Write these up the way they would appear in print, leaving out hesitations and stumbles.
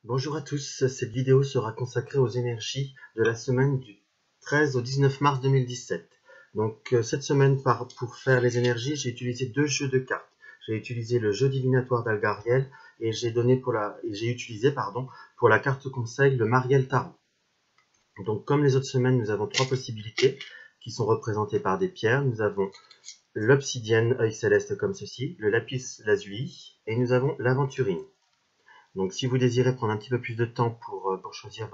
Bonjour à tous, cette vidéo sera consacrée aux énergies de la semaine du 13 au 19 mars 2017. Donc cette semaine, pour faire les énergies, j'ai utilisé deux jeux de cartes. J'ai utilisé le jeu divinatoire d'Algariel et j'ai utilisé pour la carte conseil le Mariel Tarot. Donc comme les autres semaines, nous avons trois possibilités qui sont représentées par des pierres. Nous avons l'obsidienne œil céleste comme ceci, le lapis lazuli et nous avons l'aventurine. Donc si vous désirez prendre un petit peu plus de temps pour choisir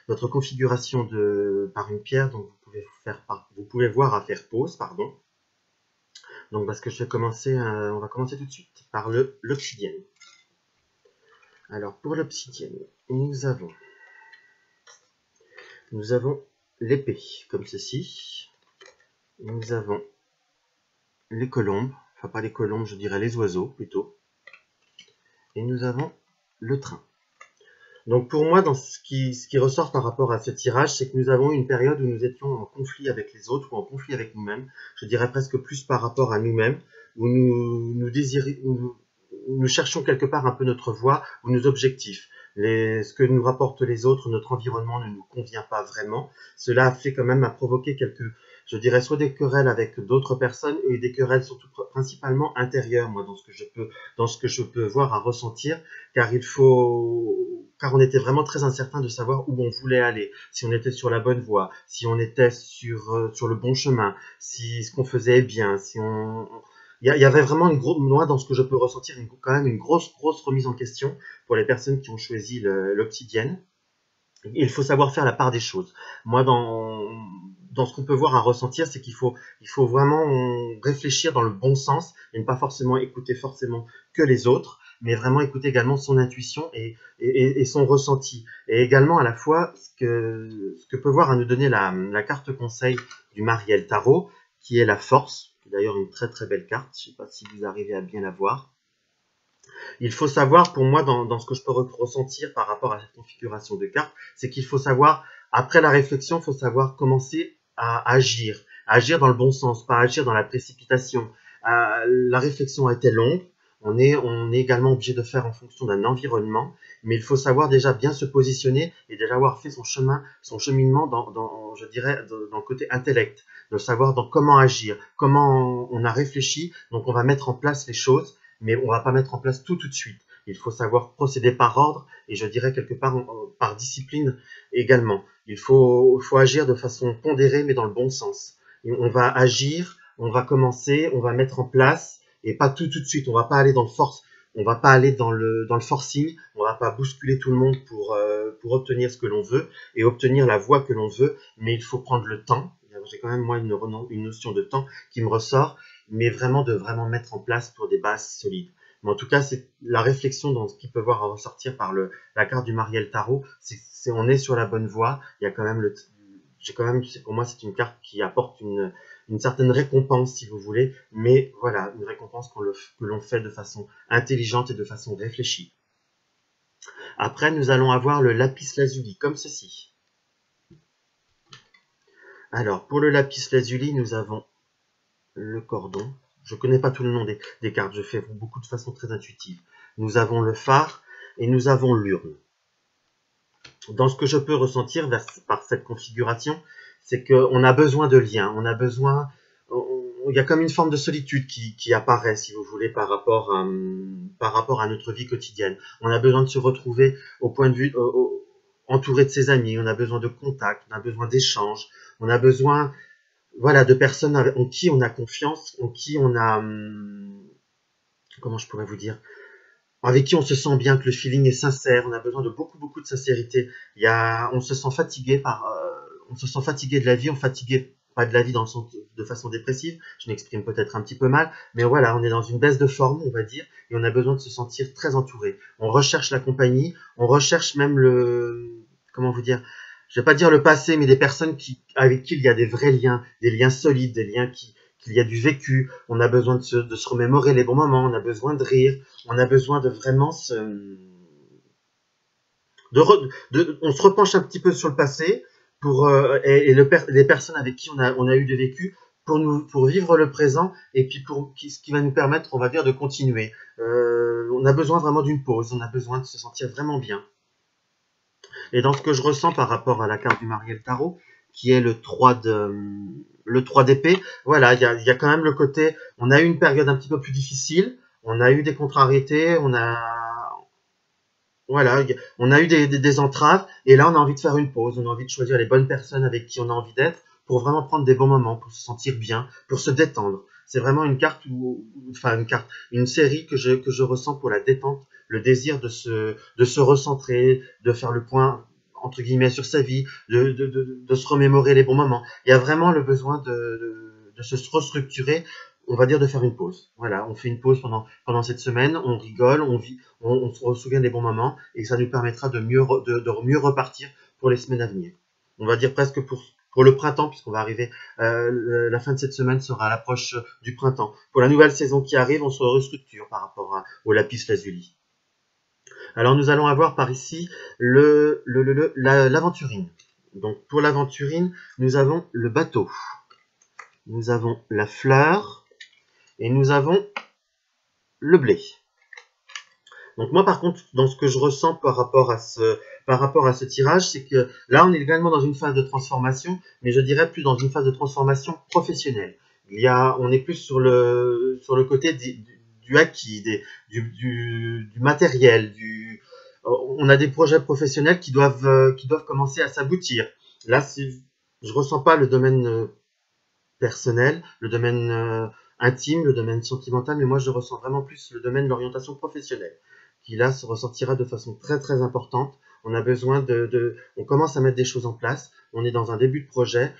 votre configuration par une pierre, donc vous pouvez voir à faire pause, pardon. Donc parce que on va commencer tout de suite par l'obsidienne. Alors pour l'obsidienne, nous avons l'épée comme ceci. Nous avons les colombes, enfin pas les colombes, je dirais les oiseaux plutôt. Et nous avons le train. Donc pour moi, ce qui ressort par rapport à ce tirage, c'est que nous avons eu une période où nous étions en conflit avec les autres ou en conflit avec nous-mêmes. Je dirais presque plus par rapport à nous-mêmes, où nous cherchions quelque part un peu notre voie ou nos objectifs. Ce que nous rapportent les autres, notre environnement ne nous convient pas vraiment. Cela a provoqué je dirais, soit des querelles avec d'autres personnes et des querelles surtout principalement intérieures, moi, dans ce que je peux voir à ressentir, car on était vraiment très incertain de savoir où on voulait aller, si on était sur la bonne voie, si on était sur le bon chemin, si ce qu'on faisait est bien, il y avait vraiment moi, dans ce que je peux ressentir, quand même une grosse remise en question pour les personnes qui ont choisi l'obsidienne. Il faut savoir faire la part des choses. Moi, dans ce qu'on peut voir à ressentir, c'est qu'il faut vraiment réfléchir dans le bon sens et ne pas forcément écouter forcément que les autres, mais vraiment écouter également son intuition et son ressenti. Et également à la fois ce que peut voir à nous donner la carte conseil du Mariel Tarot, qui est la force, qui est d'ailleurs une très très belle carte. Je ne sais pas si vous arrivez à bien la voir. Il faut savoir, pour moi, dans ce que je peux ressentir par rapport à cette configuration de carte, c'est qu'il faut savoir, après la réflexion, il faut savoir commencer à agir. Agir dans le bon sens, pas agir dans la précipitation. La réflexion a été longue. On est également obligé de faire en fonction d'un environnement, mais il faut savoir déjà bien se positionner et déjà avoir fait son cheminement je dirais, dans le côté intellect, de savoir comment agir, comment on a réfléchi, donc on va mettre en place les choses, mais on ne va pas mettre en place tout de suite. Il faut savoir procéder par ordre et je dirais quelque part par discipline également. Il faut agir de façon pondérée mais dans le bon sens. Et on va agir, on va commencer, on va mettre en place et pas tout de suite. On va pas aller on va pas aller dans le forcing, on va pas bousculer tout le monde pour obtenir ce que l'on veut et obtenir la voie que l'on veut, mais il faut prendre le temps. J'ai quand même moi une notion de temps qui me ressort, mais vraiment mettre en place pour des bases solides. Mais en tout cas, c'est la réflexion dans ce qu'il peut voir à ressortir par la carte du Mariel Tarot, on est sur la bonne voie. Il y a quand même pour moi, c'est une carte qui apporte une certaine récompense, si vous voulez, mais voilà, une récompense que l'on fait de façon intelligente et de façon réfléchie. Après, nous allons avoir le lapis lazuli, comme ceci. Alors, pour le lapis lazuli, nous avons le cordon. Je ne connais pas tout le nom des cartes, je fais beaucoup de façon très intuitive. Nous avons le phare et nous avons l'urne. Dans ce que je peux ressentir par cette configuration, c'est qu'on a besoin de liens, il y a comme une forme de solitude qui apparaît, si vous voulez, par rapport à notre vie quotidienne. On a besoin de se retrouver au point de vue, entouré de ses amis, on a besoin de contact, on a besoin d'échanges, on a besoin, voilà, de personnes en qui on a confiance, en qui on a, comment je pourrais vous dire, avec qui on se sent bien, que le feeling est sincère. On a besoin de beaucoup de sincérité. On se sent fatigué de la vie, pas de la vie dans le sens de façon dépressive. Je m'exprime peut-être un petit peu mal, mais voilà, on est dans une baisse de forme, on va dire, et on a besoin de se sentir très entouré. On recherche la compagnie, on recherche même comment vous dire, je vais pas dire le passé, mais des personnes avec qui il y a des vrais liens, des liens solides, des liens qu'il y a du vécu. On a besoin de se remémorer les bons moments, on a besoin de rire, on a besoin de vraiment on se repenche un petit peu sur le passé les personnes avec qui on a eu des vécus pour vivre le présent et puis ce qui va nous permettre, on va dire, de continuer. On a besoin vraiment d'une pause, on a besoin de se sentir vraiment bien. Et dans ce que je ressens par rapport à la carte du Mariel Tarot, qui est le 3 d'épée, voilà, il y a quand même le côté, on a eu une période un petit peu plus difficile, on a eu des contrariétés, voilà, on a eu des entraves, et là on a envie de faire une pause, on a envie de choisir les bonnes personnes avec qui on a envie d'être, pour vraiment prendre des bons moments, pour se sentir bien, pour se détendre. C'est vraiment une carte, une série que je ressens pour la détente, le désir de se recentrer, de faire le point entre guillemets sur sa vie, de se remémorer les bons moments. Il y a vraiment le besoin de se restructurer, on va dire de faire une pause. Voilà, on fait une pause pendant cette semaine, on rigole, on vit, on se souvient des bons moments et ça nous permettra de mieux repartir pour les semaines à venir. On va dire presque pour le printemps, puisqu'on va arriver, la fin de cette semaine sera à l'approche du printemps. Pour la nouvelle saison qui arrive, on se restructure par rapport au lapis lazuli. Alors nous allons avoir par ici l'aventurine. Donc pour l'aventurine, nous avons le bateau, nous avons la fleur et nous avons le blé. Donc moi par contre, dans ce que je ressens par rapport à ce tirage, c'est que là on est également dans une phase de transformation, mais je dirais plus dans une phase de transformation professionnelle. On est plus sur le côté du acquis, du matériel, on a des projets professionnels qui doivent commencer à s'aboutir. Là, je ressens pas le domaine personnel, le domaine intime, le domaine sentimental, mais moi je ressens vraiment plus le domaine de l'orientation professionnelle, qui là se ressortira de façon très très importante. On a besoin on commence à mettre des choses en place, on est dans un début de projet,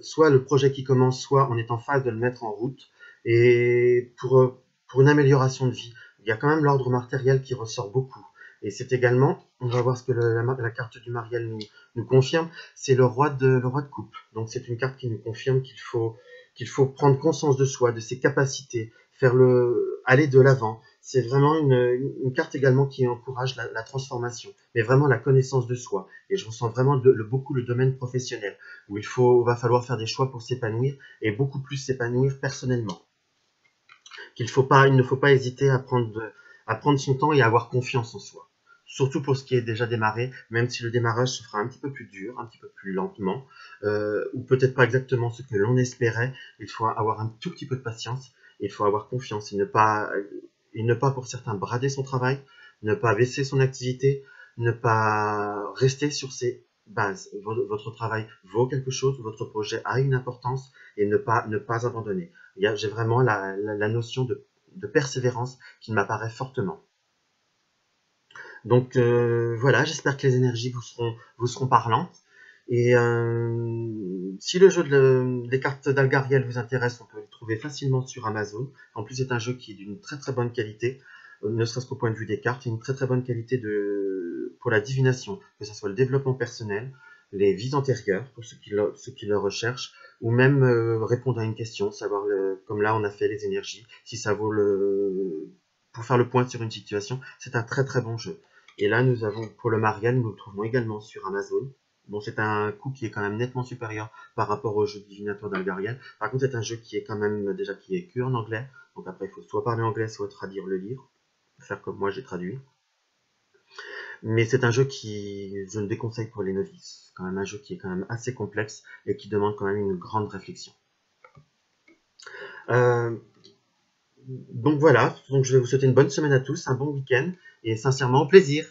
soit le projet qui commence, soit on est en phase de le mettre en route, et pour une amélioration de vie. Il y a quand même l'ordre matériel qui ressort beaucoup. Et c'est également, on va voir ce que la carte du Mariel nous confirme, c'est le roi de coupe. Donc c'est une carte qui nous confirme qu'il faut prendre conscience de soi, de ses capacités, aller de l'avant. C'est vraiment une carte également qui encourage la transformation, mais vraiment la connaissance de soi. Et je ressens vraiment beaucoup le domaine professionnel, où va falloir faire des choix pour s'épanouir, et beaucoup plus s'épanouir personnellement. Il ne faut pas hésiter à prendre son temps et à avoir confiance en soi. Surtout pour ce qui est déjà démarré, même si le démarrage se fera un petit peu plus dur, un petit peu plus lentement, ou peut-être pas exactement ce que l'on espérait, il faut avoir un tout petit peu de patience, il faut avoir confiance et ne pas pour certains brader son travail, ne pas baisser son activité, ne pas rester sur ses bases. Votre travail vaut quelque chose, votre projet a une importance et ne pas abandonner. J'ai vraiment la notion de persévérance qui m'apparaît fortement. Donc voilà, j'espère que les énergies vous seront parlantes. Et si le jeu des cartes d'Algariel vous intéresse, on peut le trouver facilement sur Amazon. En plus, c'est un jeu qui est d'une très très bonne qualité, ne serait-ce qu'au point de vue des cartes, et une très très bonne qualité pour la divination, que ce soit le développement personnel, les vies antérieures, pour ceux qui le recherchent, ou même répondre à une question, savoir, comme là on a fait les énergies, si ça vaut pour faire le point sur une situation. C'est un très très bon jeu. Et là, nous avons, pour le Mariel, nous le trouvons également sur Amazon. Bon, c'est un coût qui est quand même nettement supérieur par rapport au jeu divinatoire d'Algariel. Par contre, c'est un jeu qui est quand même, déjà, qui est que en anglais. Donc après, il faut soit parler anglais, soit traduire le livre. Faire comme moi, j'ai traduit. Mais c'est un jeu qui, je ne déconseille pour les novices. C'est quand même un jeu qui est quand même assez complexe et qui demande quand même une grande réflexion. Donc voilà, donc je vais vous souhaiter une bonne semaine à tous, un bon week-end et sincèrement au plaisir.